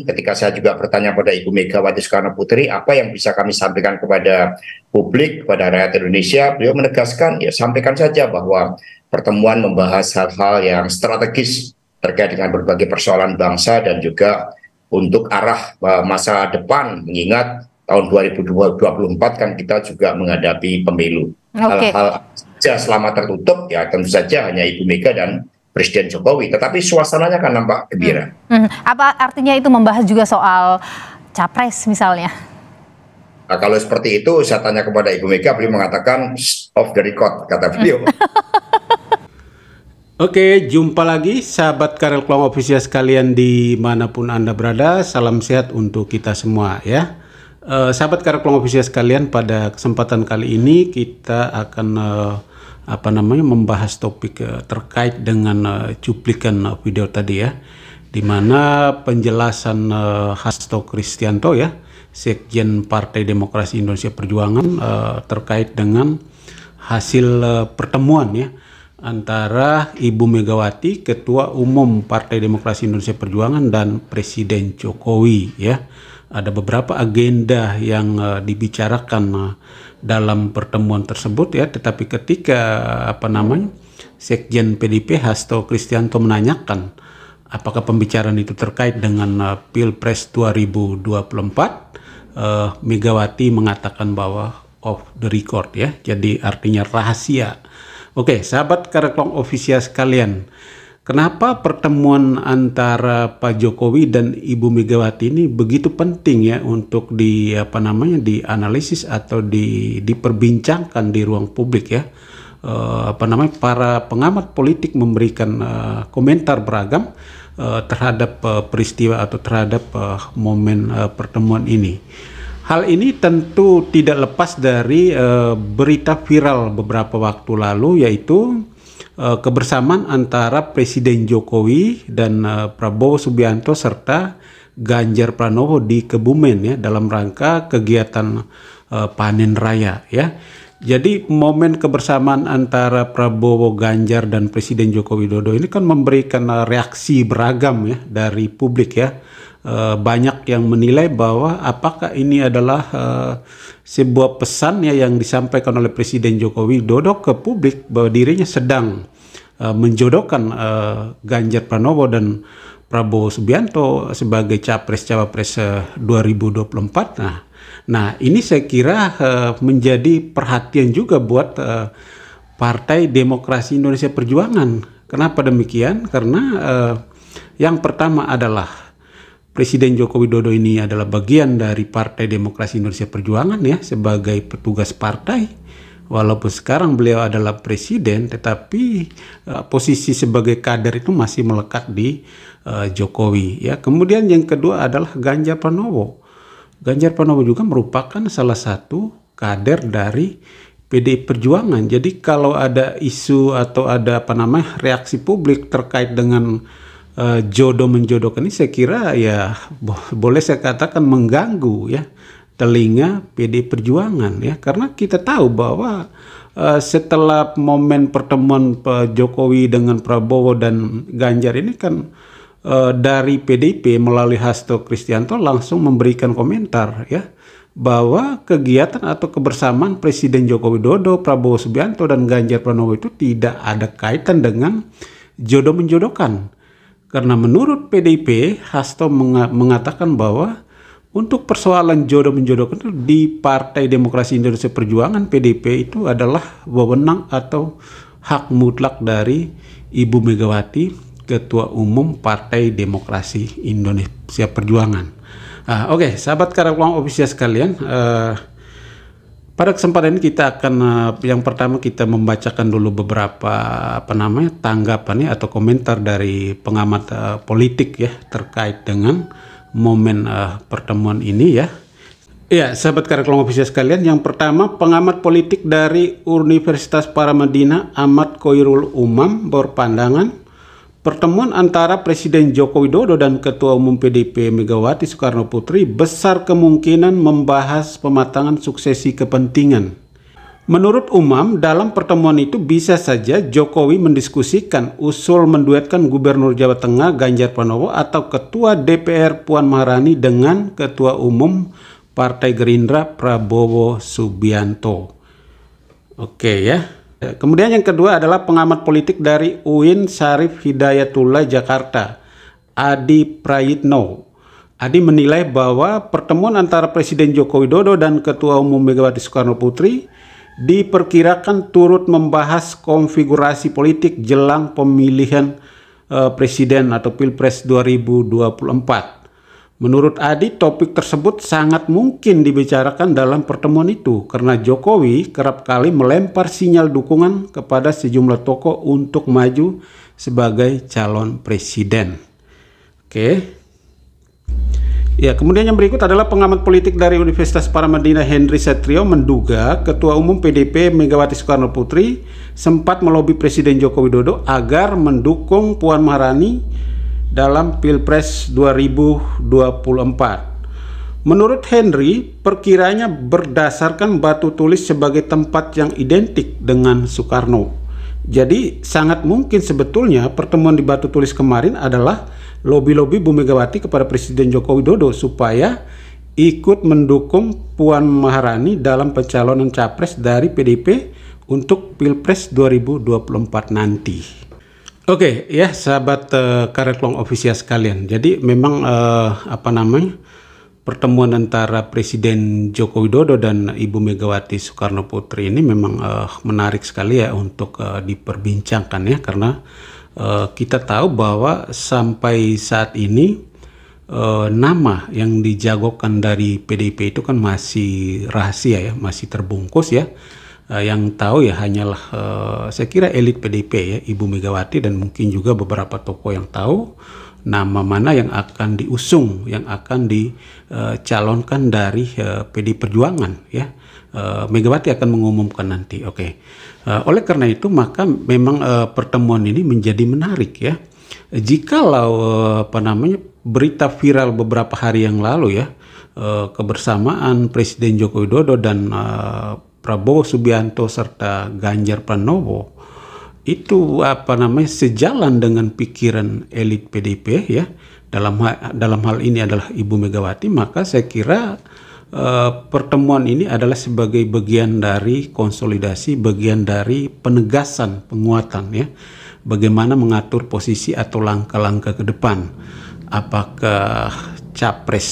Ketika saya juga bertanya pada Ibu Megawati Soekarno Putri, apa yang bisa kami sampaikan kepada publik, kepada rakyat Indonesia, beliau menegaskan, ya sampaikan saja bahwa pertemuan membahas hal-hal yang strategis terkait dengan berbagai persoalan bangsa dan juga untuk arah masa depan, mengingat tahun 2024 kan kita juga menghadapi pemilu. Hal-hal saja selama tertutup, ya tentu saja hanya Ibu Mega dan Presiden Jokowi, tetapi suasananya kan nampak gembira. Apa artinya itu membahas juga soal capres misalnya? Nah, kalau seperti itu saya tanya kepada Ibu Mega, beliau mengatakan off the record, kata beliau. Oke, jumpa lagi sahabat Karel Klong Official sekalian dimanapun Anda berada. Salam sehat untuk kita semua ya. Sahabat Karel Klong Official sekalian, pada kesempatan kali ini kita akan membahas topik terkait dengan cuplikan video tadi ya, di mana penjelasan Hasto Kristianto ya, Sekjen Partai Demokrasi Indonesia Perjuangan terkait dengan hasil pertemuan ya antara Ibu Megawati, Ketua Umum Partai Demokrasi Indonesia Perjuangan, dan Presiden Jokowi ya. Ada beberapa agenda yang dibicarakan dalam pertemuan tersebut ya, tetapi ketika Sekjen PDIP Hasto Kristianto menanyakan apakah pembicaraan itu terkait dengan Pilpres 2024, Megawati mengatakan bahwa off the record ya, jadi artinya rahasia. Oke, sahabat Karel Klong Official sekalian, kenapa pertemuan antara Pak Jokowi dan Ibu Megawati ini begitu penting ya untuk dianalisis atau diperbincangkan di ruang publik ya? Para pengamat politik memberikan komentar beragam terhadap peristiwa atau terhadap momen pertemuan ini. Hal ini tentu tidak lepas dari berita viral beberapa waktu lalu, yaitu kebersamaan antara Presiden Jokowi dan Prabowo Subianto serta Ganjar Pranowo di Kebumen ya, dalam rangka kegiatan panen raya ya. Jadi momen kebersamaan antara Prabowo, Ganjar, dan Presiden Joko Widodo ini kan memberikan reaksi beragam ya dari publik ya. Banyak yang menilai bahwa apakah ini adalah sebuah pesan ya yang disampaikan oleh Presiden Joko Widodo ke publik bahwa dirinya sedang menjodohkan Ganjar Pranowo dan Prabowo Subianto sebagai capres-cawapres 2024. Nah ini saya kira menjadi perhatian juga buat Partai Demokrasi Indonesia Perjuangan. Kenapa demikian? Karena yang pertama adalah Presiden Joko Widodo ini adalah bagian dari Partai Demokrasi Indonesia Perjuangan ya, sebagai petugas partai. Walaupun sekarang beliau adalah presiden, tetapi posisi sebagai kader itu masih melekat di Jokowi ya. Kemudian yang kedua adalah Ganjar Pranowo. Ganjar Pranowo juga merupakan salah satu kader dari PDI Perjuangan. Jadi kalau ada isu atau ada reaksi publik terkait dengan jodoh menjodohkan ini, saya kira ya boleh saya katakan mengganggu ya telinga PDI Perjuangan ya, karena kita tahu bahwa setelah momen pertemuan Pak Jokowi dengan Prabowo dan Ganjar ini kan dari PDIP melalui Hasto Kristianto langsung memberikan komentar ya bahwa kegiatan atau kebersamaan Presiden Joko Widodo, Prabowo Subianto, dan Ganjar Pranowo itu tidak ada kaitan dengan jodoh menjodohkan. Karena menurut PDIP, Hasto mengatakan bahwa untuk persoalan jodoh menjodohkan itu di Partai Demokrasi Indonesia Perjuangan, PDIP itu adalah wewenang atau hak mutlak dari Ibu Megawati, Ketua Umum Partai Demokrasi Indonesia Perjuangan. Oke, sahabat Karel Klong Official sekalian, pada kesempatan ini kita akan yang pertama kita membacakan dulu beberapa tanggapannya atau komentar dari pengamat politik ya terkait dengan momen pertemuan ini ya. Ya, sahabat Karel Klong Official sekalian, yang pertama pengamat politik dari Universitas Paramadina Ahmad Khoirul Umam berpandangan pertemuan antara Presiden Joko Widodo dan Ketua Umum PDIP Megawati Soekarno Putri besar kemungkinan membahas pematangan suksesi kepentingan. Menurut Umam, dalam pertemuan itu bisa saja Jokowi mendiskusikan usul menduetkan Gubernur Jawa Tengah Ganjar Pranowo atau Ketua DPR Puan Maharani dengan Ketua Umum Partai Gerindra Prabowo Subianto. Oke ya. Kemudian yang kedua adalah pengamat politik dari UIN Syarif Hidayatullah Jakarta, Adi Prayitno. Adi menilai bahwa pertemuan antara Presiden Joko Widodo dan Ketua Umum Megawati Soekarno Putri diperkirakan turut membahas konfigurasi politik jelang pemilihan presiden atau Pilpres 2024. Menurut Adi, topik tersebut sangat mungkin dibicarakan dalam pertemuan itu karena Jokowi kerap kali melempar sinyal dukungan kepada sejumlah tokoh untuk maju sebagai calon presiden. Oke. Ya, kemudian yang berikut adalah pengamat politik dari Universitas Paramadina Henry Satrio menduga Ketua Umum PDIP Megawati Soekarno Putri sempat melobi Presiden Joko Widodo agar mendukung Puan Maharani dalam Pilpres 2024. Menurut Henry, perkiranya berdasarkan batu tulis sebagai tempat yang identik dengan Soekarno. Jadi sangat mungkin sebetulnya pertemuan di batu tulis kemarin adalah lobi-lobi Bu Megawati kepada Presiden Joko Widodo supaya ikut mendukung Puan Maharani dalam pencalonan capres dari PDIP untuk Pilpres 2024 nanti. Oke ya sahabat Karetlong Official sekalian. Jadi memang pertemuan antara Presiden Joko Widodo dan Ibu Megawati Soekarno Putri ini memang menarik sekali ya untuk diperbincangkan ya, karena kita tahu bahwa sampai saat ini nama yang dijagokan dari PDIP itu kan masih rahasia ya, masih terbungkus ya. Yang tahu ya hanyalah saya kira elit PDIP ya, Ibu Megawati dan mungkin juga beberapa tokoh yang tahu nama mana yang akan diusung, yang akan dicalonkan dari PDI Perjuangan ya. Megawati akan mengumumkan nanti. Oke. Oleh karena itu maka memang pertemuan ini menjadi menarik ya. Jikalau berita viral beberapa hari yang lalu ya, kebersamaan Presiden Joko Widodo dan Prabowo Subianto serta Ganjar Pranowo itu sejalan dengan pikiran elit PDIP ya, dalam hal ini adalah Ibu Megawati, maka saya kira pertemuan ini adalah sebagai bagian dari konsolidasi, bagian dari penegasan, penguatan ya, bagaimana mengatur posisi atau langkah-langkah ke depan, apakah capres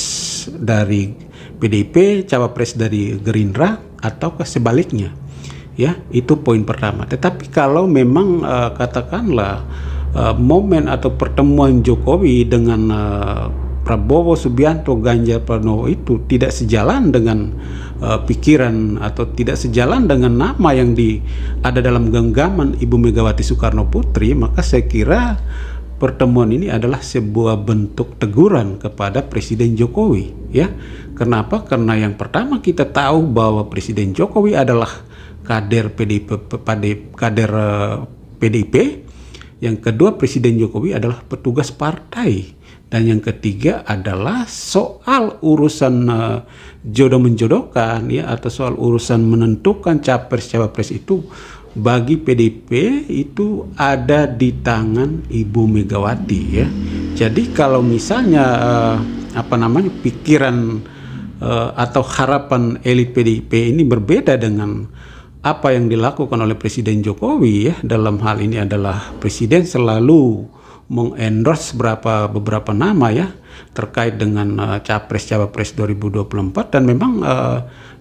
dari PDIP, cawapres dari Gerindra, ataukah sebaliknya ya. Itu poin pertama. Tetapi kalau memang katakanlah momen atau pertemuan Jokowi dengan Prabowo Subianto, Ganjar Pranowo itu tidak sejalan dengan pikiran atau tidak sejalan dengan nama yang ada dalam genggaman Ibu Megawati Soekarno Putri, maka saya kira pertemuan ini adalah sebuah bentuk teguran kepada Presiden Jokowi ya. Kenapa? Karena yang pertama kita tahu bahwa Presiden Jokowi adalah kader PDIP. Yang kedua, Presiden Jokowi adalah petugas partai. Dan yang ketiga adalah soal urusan jodoh menjodohkan ya, atau soal urusan menentukan capres-cawapres itu bagi PDIP itu ada di tangan Ibu Megawati ya. Jadi kalau misalnya pikiran atau harapan elit PDIP ini berbeda dengan apa yang dilakukan oleh Presiden Jokowi ya, dalam hal ini adalah Presiden selalu mengendorse beberapa nama ya terkait dengan capres-cawapres 2024, dan memang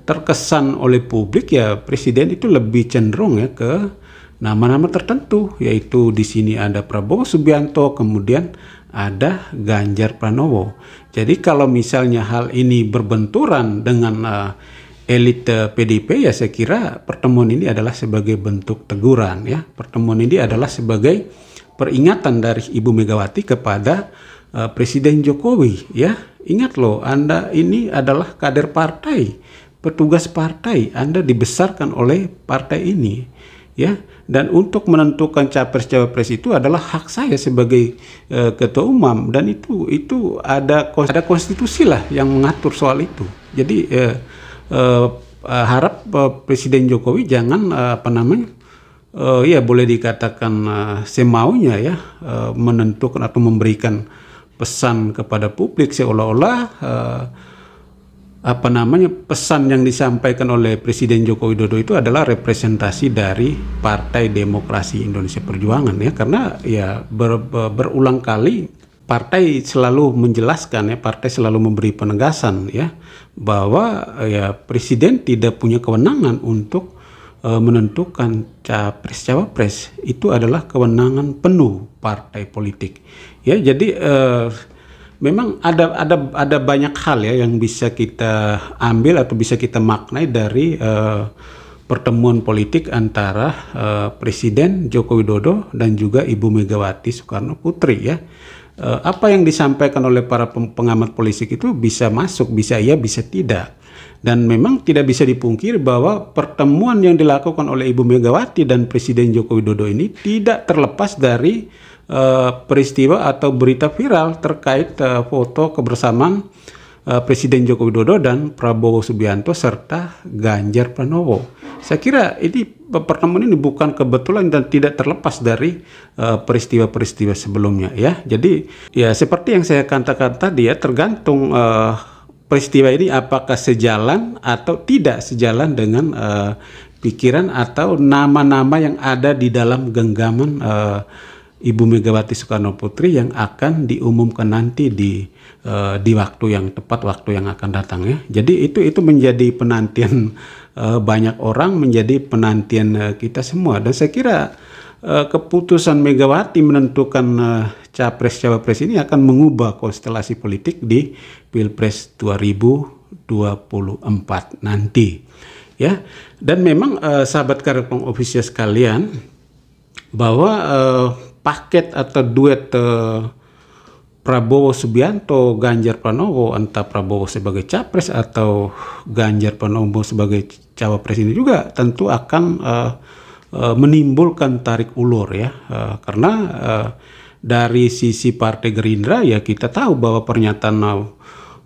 terkesan oleh publik ya Presiden itu lebih cenderung ya ke nama-nama tertentu, yaitu di sini ada Prabowo Subianto, kemudian ada Ganjar Pranowo. Jadi kalau misalnya hal ini berbenturan dengan elit PDIP ya, saya kira pertemuan ini adalah sebagai bentuk teguran ya. Pertemuan ini adalah sebagai peringatan dari Ibu Megawati kepada Presiden Jokowi ya. Ingat loh, Anda ini adalah kader partai, petugas partai, Anda dibesarkan oleh partai ini ya, dan untuk menentukan capres-cawapres itu adalah hak saya sebagai ketua umum, dan itu ada konstitusi lah yang mengatur soal itu. Jadi harap Presiden Jokowi jangan ya boleh dikatakan semaunya ya menentukan atau memberikan pesan kepada publik seolah-olah pesan yang disampaikan oleh Presiden Joko Widodo itu adalah representasi dari Partai Demokrasi Indonesia Perjuangan ya, karena ya berulang kali partai selalu menjelaskan ya, partai selalu memberi penegasan ya bahwa ya Presiden tidak punya kewenangan untuk menentukan capres-cawapres. Itu adalah kewenangan penuh partai politik. Ya, jadi memang ada banyak hal ya yang bisa kita ambil atau bisa kita maknai dari pertemuan politik antara Presiden Joko Widodo dan juga Ibu Megawati Soekarno Putri ya. Apa yang disampaikan oleh para pengamat politik itu bisa masuk, bisa iya, bisa tidak. Dan memang tidak bisa dipungkiri bahwa pertemuan yang dilakukan oleh Ibu Megawati dan Presiden Joko Widodo ini tidak terlepas dari peristiwa atau berita viral terkait foto kebersamaan Presiden Joko Widodo dan Prabowo Subianto serta Ganjar Pranowo. Saya kira ini pertemuan ini bukan kebetulan dan tidak terlepas dari peristiwa-peristiwa sebelumnya ya. Jadi ya seperti yang saya katakan tadi ya, tergantung peristiwa ini apakah sejalan atau tidak sejalan dengan pikiran atau nama-nama yang ada di dalam genggaman Ibu Megawati Soekarno Putri yang akan diumumkan nanti di waktu yang tepat, waktu yang akan datang ya. Jadi itu menjadi penantian banyak orang, menjadi penantian kita semua. Dan saya kira keputusan Megawati menentukan capres-cawapres ini akan mengubah konstelasi politik di Pilpres 2024 nanti ya. Dan memang sahabat Karir Official sekalian, bahwa paket atau duet Prabowo Subianto Ganjar Pranowo, entah Prabowo sebagai capres atau Ganjar Pranowo sebagai cawapres ini juga tentu akan menimbulkan tarik ulur ya, karena dari sisi Partai Gerindra ya kita tahu bahwa pernyataan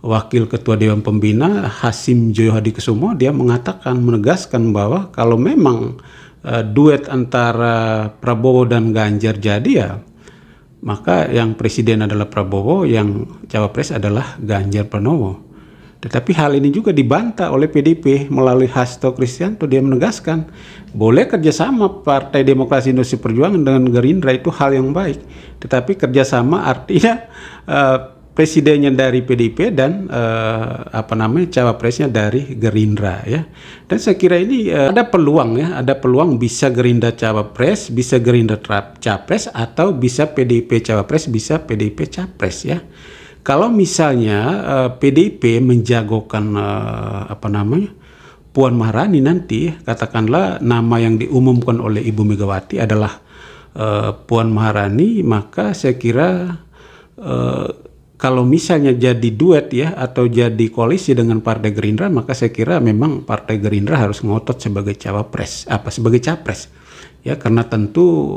Wakil Ketua Dewan Pembina Hasim Joyo Hadikusumo, dia mengatakan, menegaskan bahwa kalau memang duet antara Prabowo dan Ganjar jadi ya, maka yang presiden adalah Prabowo, yang cawapres adalah Ganjar Pranowo. Tetapi hal ini juga dibantah oleh PDIP melalui Hasto Kristianto. Dia menegaskan boleh kerjasama Partai Demokrasi Indonesia Perjuangan dengan Gerindra, itu hal yang baik. Tetapi kerjasama artinya presidennya dari PDIP dan cawapresnya dari Gerindra ya. Dan saya kira ini ada peluang ya, ada peluang bisa Gerindra cawapres, bisa Gerindra capres, atau bisa PDIP cawapres, bisa PDIP capres ya. Kalau misalnya PDIP menjagokan Puan Maharani nanti, katakanlah nama yang diumumkan oleh Ibu Megawati adalah Puan Maharani, maka saya kira kalau misalnya jadi duet ya atau jadi koalisi dengan Partai Gerindra, maka saya kira memang Partai Gerindra harus ngotot sebagai cawapres, sebagai capres ya, karena tentu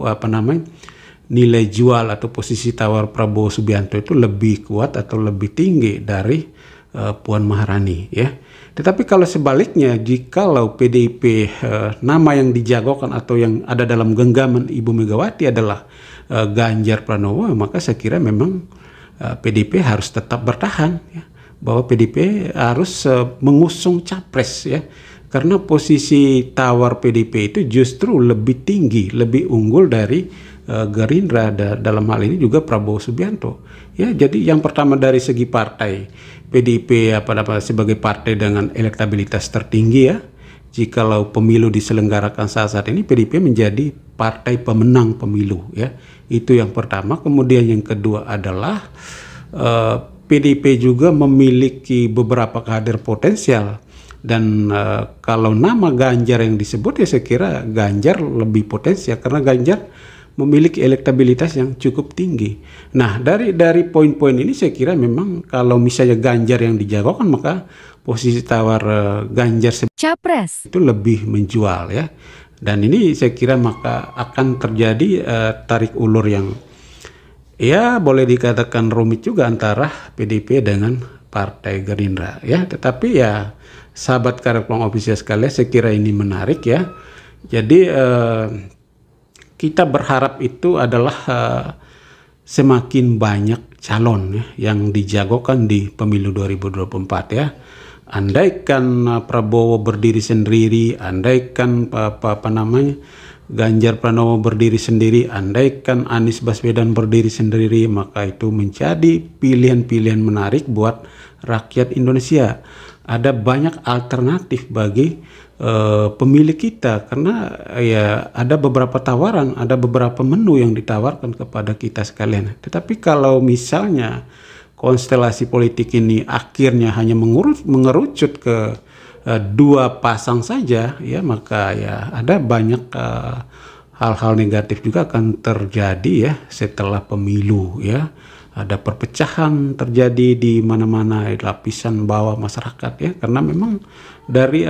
nilai jual atau posisi tawar Prabowo Subianto itu lebih kuat atau lebih tinggi dari Puan Maharani ya. Tetapi kalau sebaliknya, jikalau PDIP nama yang dijagokan atau yang ada dalam genggaman Ibu Megawati adalah Ganjar Pranowo, maka saya kira memang PDIP harus tetap bertahan ya, bahwa PDIP harus mengusung capres ya, karena posisi tawar PDIP itu justru lebih tinggi, lebih unggul dari Gerindra, dalam hal ini juga Prabowo Subianto ya. Jadi yang pertama dari segi partai, PDIP sebagai partai dengan elektabilitas tertinggi ya. Jikalau pemilu diselenggarakan saat ini, PDIP menjadi partai pemenang pemilu ya. Itu yang pertama. Kemudian yang kedua adalah PDIP juga memiliki beberapa kader potensial, dan kalau nama Ganjar yang disebut ya, saya kira Ganjar lebih potensial karena Ganjar memiliki elektabilitas yang cukup tinggi. Nah, dari poin-poin ini saya kira memang kalau misalnya Ganjar yang dijagokan, maka posisi tawar Ganjar capres itu lebih menjual ya. Dan ini saya kira maka akan terjadi tarik ulur yang ya boleh dikatakan rumit juga antara PDIP dengan Partai Gerindra ya. Tetapi ya sahabat Karya Peluang Official sekalian, saya kira ini menarik ya. Jadi kita berharap itu adalah semakin banyak calon ya, yang dijagokan di pemilu 2024 ya. Andaikan Prabowo berdiri sendiri, andaikan Ganjar Pranowo berdiri sendiri, andaikan Anies Baswedan berdiri sendiri, maka itu menjadi pilihan-pilihan menarik buat rakyat Indonesia. Ada banyak alternatif bagi pemilih kita, karena ya ada beberapa tawaran, ada beberapa menu yang ditawarkan kepada kita sekalian. Tetapi kalau misalnya konstelasi politik ini akhirnya hanya mengerucut ke dua pasang saja ya, maka ya ada banyak hal-hal negatif juga akan terjadi ya setelah pemilu ya. Ada perpecahan terjadi di mana-mana lapisan bawah masyarakat ya, karena memang dari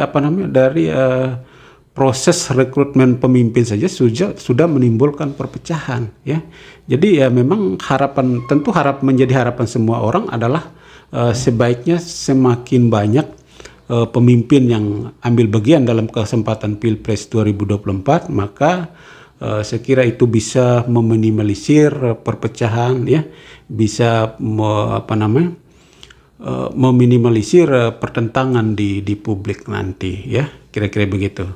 proses rekrutmen pemimpin saja sudah menimbulkan perpecahan ya. Jadi ya memang menjadi harapan semua orang adalah sebaiknya semakin banyak pemimpin yang ambil bagian dalam kesempatan Pilpres 2024, maka saya kira itu bisa meminimalisir perpecahan ya, bisa meminimalisir pertentangan di publik nanti ya, kira-kira begitu.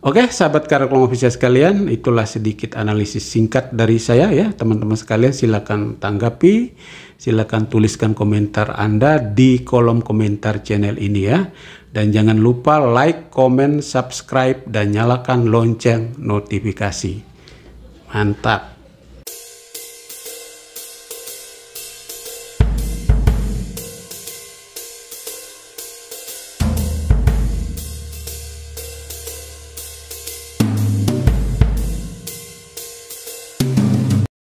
Oke, sahabat Karya Peluang Official sekalian, itulah sedikit analisis singkat dari saya ya. Teman-teman sekalian silakan tanggapi, silakan tuliskan komentar Anda di kolom komentar channel ini ya. Dan jangan lupa like, comment, subscribe, dan nyalakan lonceng notifikasi. Mantap.